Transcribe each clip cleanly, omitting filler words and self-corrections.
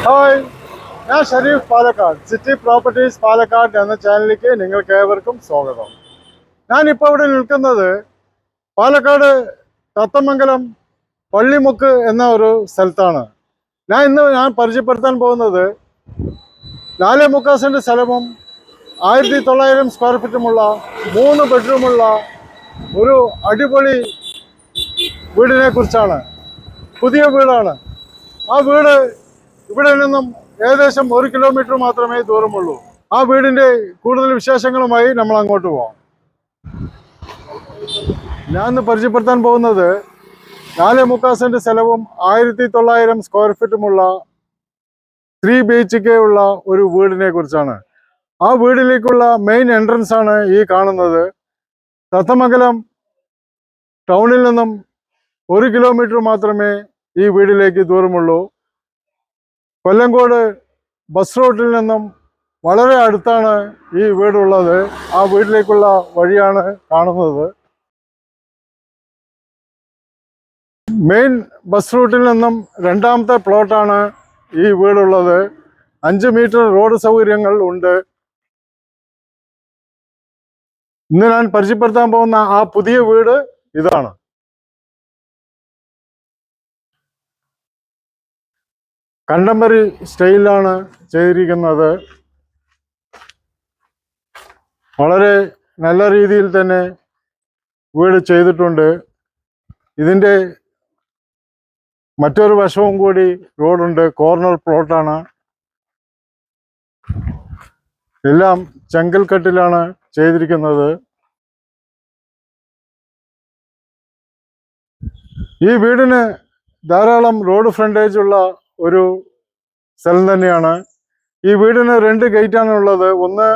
Hi, ഞാൻ Sharif Palakkad. City properties Palakkad എന്ന ചാനലിലേക്ക് നിങ്ങൾക്ക് ഏവർക്കും സ്വാഗതം. ഞാനിപ്പോൾ ഇവിടെ നിൽക്കുന്നത് പാലക്കാട് തത്തമംഗലം പള്ളിമുക്ക് എന്ന ഒരു സ്ഥലത്താണ്. ഞാൻ പരിചയപ്പെടുത്താൻ പോകുന്നത് 4.25 സെന്റ് സ്ഥലവും 1900 സ്ക്വയർ ഫീറ്റുമുള്ള 3 ബെഡ്റൂമുള്ള ഒരു അടിപൊളി വീടിനെ കുറിച്ചാണ്. പുതിയ വീടാണ്. ആ വീട് ഇവിടെ നിന്നും ഏകദേശം 1 കിലോമീറ്റർ മാത്രമേ ദൂരമുള്ളൂ. ആ വീടിന്റെ കൂടുതൽ വിശേഷങ്ങളുമായി നമ്മൾ അങ്ങോട്ട് പോവാം. ഞാൻ ഇന്ന് പരിചയപ്പെടുത്താൻ പോകുന്നത് 4.25 സെന്റ് സ്ഥലവും 1900 സ്ക്വയർ ഫീറ്റുമുള്ള 3 BHK ഉള്ള ഒരു വീടിനെ കുറിച്ചാണ്. ആ വീടിലേക്കുള്ള മെയിൻ എൻട്രൻസ് ആണ് ഈ കാണുന്നത്. തത്തമംഗലം ടൗണിൽ നിന്നും 1 കിലോമീറ്റർ മാത്രമേ ഈ വീടിലേക്ക് ദൂരമുള്ളൂ. കൊല്ലങ്കോട് ബസ് റൂട്ടിൽ നിന്നും വളരെ അടുത്താണ് ഈ വീടുള്ളത്. ആ വീട്ടിലേക്കുള്ള വഴിയാണ് കാണുന്നത്. മെയിൻ ബസ് റൂട്ടിൽ നിന്നും രണ്ടാമത്തെ പ്ലോട്ടാണ് ഈ വീടുള്ളത്. 5 മീറ്റർ റോഡ് സൗകര്യങ്ങൾ ഉണ്ട്. ഇന്ന് ഞാൻ പരിചയപ്പെടുത്താൻ പോകുന്ന ആ പുതിയ വീട് ഇതാണ്. കണ്ടംപററി സ്റ്റൈലിലാണ് ചെയ്തിരിക്കുന്നത്. വളരെ നല്ല രീതിയിൽ തന്നെ വീട് ചെയ്തിട്ടുണ്ട്. ഇതിൻ്റെ മറ്റൊരു വശവും കൂടി റോഡുണ്ട്. കോർണർ പ്ലോട്ടാണ്. എല്ലാം ചെങ്കൽ കട്ടിലാണ് ചെയ്തിരിക്കുന്നത്. ഈ വീടിന് ധാരാളം റോഡ് ഫ്രണ്ടേജ് ഉള്ള ഒരു സ്ഥലം തന്നെയാണ്. ഈ വീടിന് 2 ഗേറ്റാണ് ഉള്ളത്. ഒന്ന്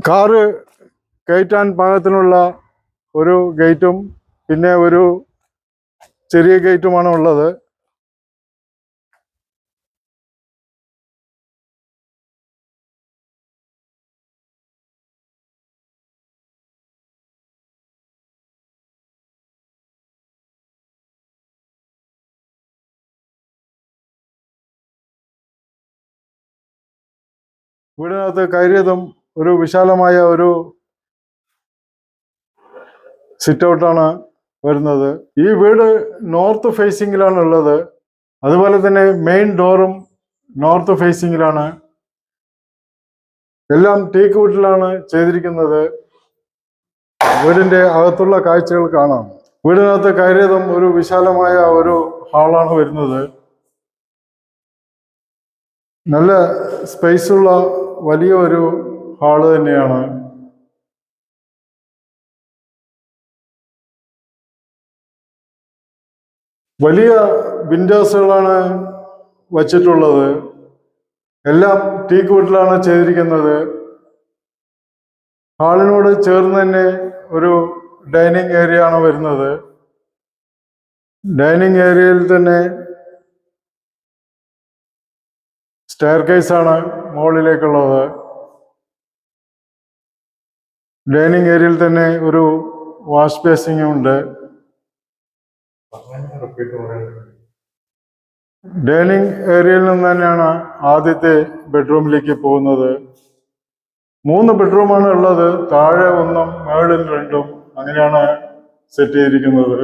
കാറ് കയറ്റാൻ പാകത്തിനുള്ള ഒരു ഗേറ്റും പിന്നെ ഒരു ചെറിയ ഗേറ്റുമാണ് ഉള്ളത്. വീടിനകത്ത് കയറിയതും ഒരു വിശാലമായ ഒരു സിറ്റ് ഔട്ടാണ് വരുന്നത്. ഈ വീട് നോർത്ത് ഫേസിങ്ങിലാണ് ഉള്ളത്. അതുപോലെ തന്നെ മെയിൻ ഡോറും നോർത്ത് ഫേസിങ്ങിലാണ്. എല്ലാം ടീക്ക് വുഡിലാണ് ചെയ്തിരിക്കുന്നത്. വീടിന്റെ അകത്തുള്ള കാഴ്ചകൾ കാണാം. വീടിനകത്ത് കയറിയതും ഒരു വിശാലമായ ഒരു ഹാളാണ് വരുന്നത്. നല്ല സ്പേസുള്ള വലിയ ഒരു ഹാള് തന്നെയാണ്. വലിയ വിൻഡോസുകളാണ് വച്ചിട്ടുള്ളത്. എല്ലാം ടീക്ക് വുഡിലാണ് ചെയ്തിരിക്കുന്നത്. ഹാളിനോട് ചേർന്ന് തന്നെ ഒരു ഡൈനിങ് ഏരിയ ആണ് വരുന്നത്. ഡൈനിങ് ഏരിയയിൽ തന്നെ സ്റ്റെയർ കേസാണ് മുകളിലേക്കുള്ളത്. ഡൈനിങ് ഏരിയയിൽ തന്നെ ഒരു വാഷ് ബേസിനും ഉണ്ട്. ഡൈനിങ് ഏരിയയിൽ നിന്ന് തന്നെയാണ് ആദ്യത്തെ ബെഡ്റൂമിലേക്ക് പോകുന്നത്. 3 ബെഡ്റൂമാണ് ഉള്ളത്. താഴെ 1 മേളിൽ 2 അങ്ങനെയാണ് സെറ്റ് ചെയ്തിരിക്കുന്നത്.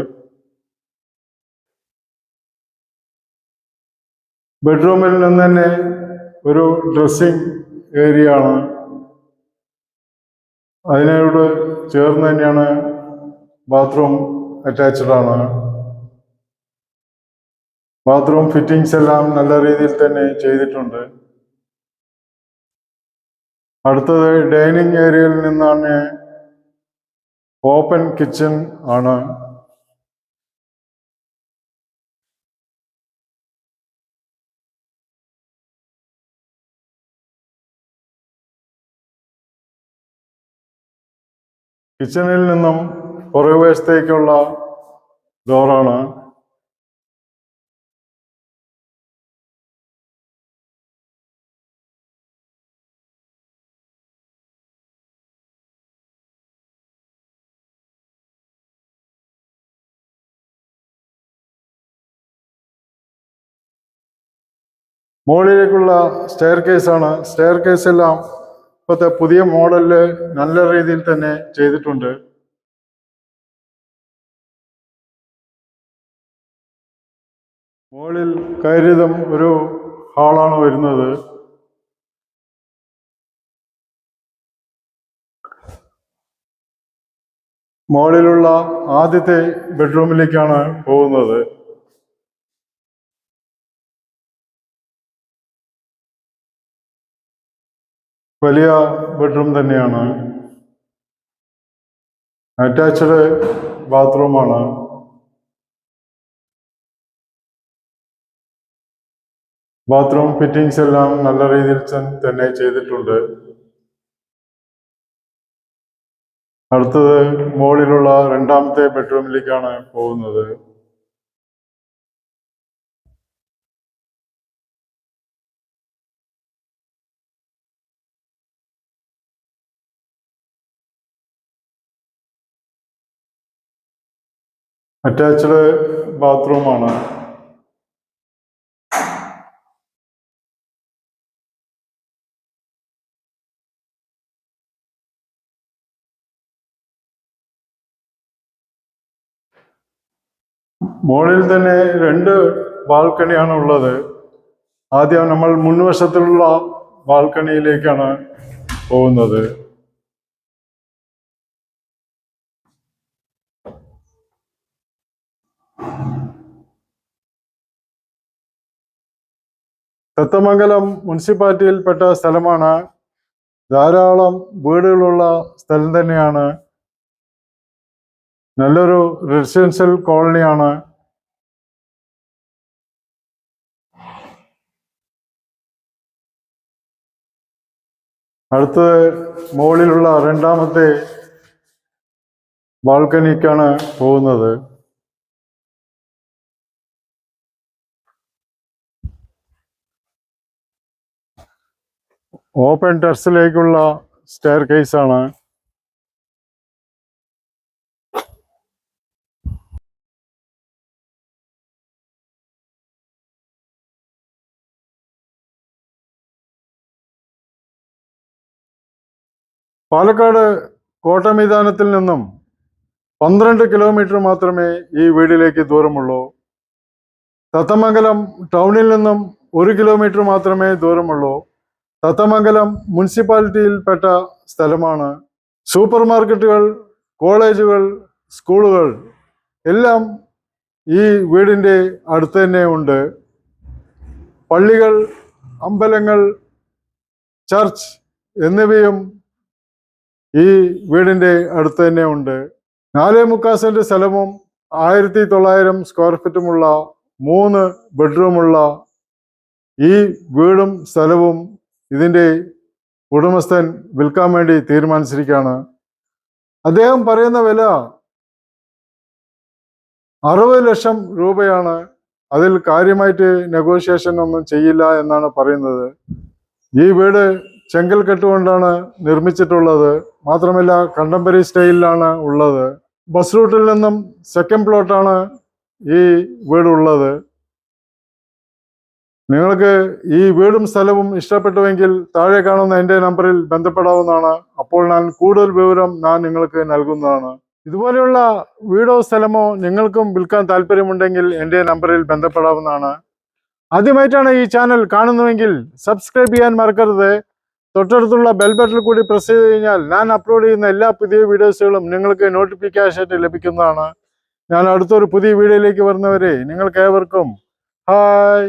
ബെഡ്റൂമിൽ നിന്ന് തന്നെ ഒരു ഡ്രസ്സിംഗ് ഏരിയ ആണ്. അതിനോട് ചേർന്ന് തന്നെയാണ് ബാത്റൂം അറ്റാച്ച്ഡ് ആണ്. ബാത്റൂം ഫിറ്റിങ്സ് എല്ലാം നല്ല രീതിയിൽ തന്നെ ചെയ്തിട്ടുണ്ട്. അടുത്തത് ഡൈനിങ് ഏരിയയിൽ നിന്നാണ് ഓപ്പൺ കിച്ചൺ ആണ്. കിച്ചണിൽ നിന്നും പുറകുവശത്തേക്കുള്ള ഡോറാണ്. മുകളിലേക്കുള്ള സ്റ്റെയർ കേസാണ്. സ്റ്റെയർ കേസ് എല്ലാം ഇപ്പോഴത്തെ പുതിയ മോഡലില് നല്ല രീതിയിൽ തന്നെ ചെയ്തിട്ടുണ്ട്. മുകളിൽ കയറിയതും ഒരു ഹാളാണ് വരുന്നത്. മുകളിലുള്ള ആദ്യത്തെ ബെഡ്റൂമിലേക്കാണ് പോകുന്നത്. വലിയ ബെഡ്റൂം തന്നെയാണ്. അറ്റാച്ച്ഡ് ബാത്റൂമാണ്. ബാത്റൂം ഫിറ്റിങ്സ് എല്ലാം നല്ല രീതിയിൽ തന്നെ ചെയ്തിട്ടുണ്ട്. അടുത്തത് മുകളിലുള്ള രണ്ടാമത്തെ ബെഡ്റൂമിലേക്കാണ് പോകുന്നത്. അറ്റാച്ച്ഡ് ബാത്റൂമാണ്. മുകളിൽ തന്നെ 2 ബാൽക്കണിയാണ് ഉള്ളത്. ആദ്യം നമ്മൾ മുൻവശത്തുള്ള ബാൽക്കണിയിലേക്കാണ് പോകുന്നത്. തത്തമംഗലം മുനിസിപ്പാലിറ്റിയിൽപ്പെട്ട സ്ഥലമാണ്. ധാരാളം വീടുകളുള്ള സ്ഥലം തന്നെയാണ്. നല്ലൊരു റെസിഡൻഷ്യൽ കോളനിയാണ്. അടുത്തത് മുകളിലുള്ള രണ്ടാമത്തെ ബാൽക്കണിക്കാണ് പോകുന്നത്. ഓപ്പൺ ടെറസിലേക്കുള്ള സ്റ്റെയർ കേസാണ്. പാലക്കാട് കോട്ടമൈതാനത്തിൽ നിന്നും 12 കിലോമീറ്റർ മാത്രമേ ഈ വീടിലേക്ക് ദൂരമുള്ളൂ. തത്തമംഗലം ടൗണിൽ നിന്നും 1 കിലോമീറ്റർ മാത്രമേ ദൂരമുള്ളൂ. തത്തമംഗലം മുനിസിപ്പാലിറ്റിയിൽപ്പെട്ട സ്ഥലമാണ്. സൂപ്പർ മാർക്കറ്റുകൾ, കോളേജുകൾ, സ്കൂളുകൾ എല്ലാം ഈ വീടിൻ്റെ അടുത്ത് തന്നെ ഉണ്ട്. പള്ളികൾ, അമ്പലങ്ങൾ, ചർച്ച് എന്നിവയും ഈ വീടിൻ്റെ അടുത്ത് തന്നെ ഉണ്ട്. 4.25 സെന്റ് സ്ഥലവും 1900 സ്ക്വയർ ഫീറ്റുമുള്ള 3 ബെഡ്റൂമുള്ള ഈ വീടും സ്ഥലവും ഇതിൻ്റെ ഉടമസ്ഥൻ വിൽക്കാൻ വേണ്ടി തീരുമാനിച്ചിരിക്കുകയാണ്. അദ്ദേഹം പറയുന്ന വില 60 ലക്ഷം രൂപയാണ്. അതിൽ കാര്യമായിട്ട് നെഗോഷിയേഷൻ ഒന്നും ചെയ്യില്ല എന്നാണ് പറയുന്നത്. ഈ വീട് ചെങ്കൽ കെട്ടുകൊണ്ടാണ് നിർമ്മിച്ചിട്ടുള്ളത്. മാത്രമല്ല കണ്ടംപററി സ്റ്റൈലിലാണ് ഉള്ളത്. ബസ് റൂട്ടിൽ നിന്നും സെക്കൻഡ് പ്ലോട്ടാണ് ഈ വീടുള്ളത്. നിങ്ങൾക്ക് ഈ വീടും സ്ഥലവും ഇഷ്ടപ്പെട്ടുവെങ്കിൽ താഴെ കാണുന്ന എൻ്റെ നമ്പറിൽ ബന്ധപ്പെടാവുന്നതാണ്. അപ്പോൾ ഞാൻ കൂടുതൽ വിവരം നിങ്ങൾക്ക് നൽകുന്നതാണ്. ഇതുപോലെയുള്ള വീടോ സ്ഥലമോ നിങ്ങൾക്കും വിൽക്കാൻ താല്പര്യമുണ്ടെങ്കിൽ എൻ്റെ നമ്പറിൽ ബന്ധപ്പെടാവുന്നതാണ്. ആദ്യമായിട്ടാണ് ഈ ചാനൽ കാണുന്നുവെങ്കിൽ സബ്സ്ക്രൈബ് ചെയ്യാൻ മറക്കരുത്. തൊട്ടടുത്തുള്ള ബെൽ ബട്ടൺ കൂടി പ്രസ് ചെയ്ത് കഴിഞ്ഞാൽ ഞാൻ അപ്ലോഡ് ചെയ്യുന്ന എല്ലാ പുതിയ വീഡിയോസുകളും നിങ്ങൾക്ക് നോട്ടിഫിക്കേഷനായിട്ട് ലഭിക്കുന്നതാണ്. ഞാൻ അടുത്തൊരു പുതിയ വീഡിയോയിലേക്ക് വരുന്നവരെ നിങ്ങൾക്ക് ഏവർക്കും ഹായ്.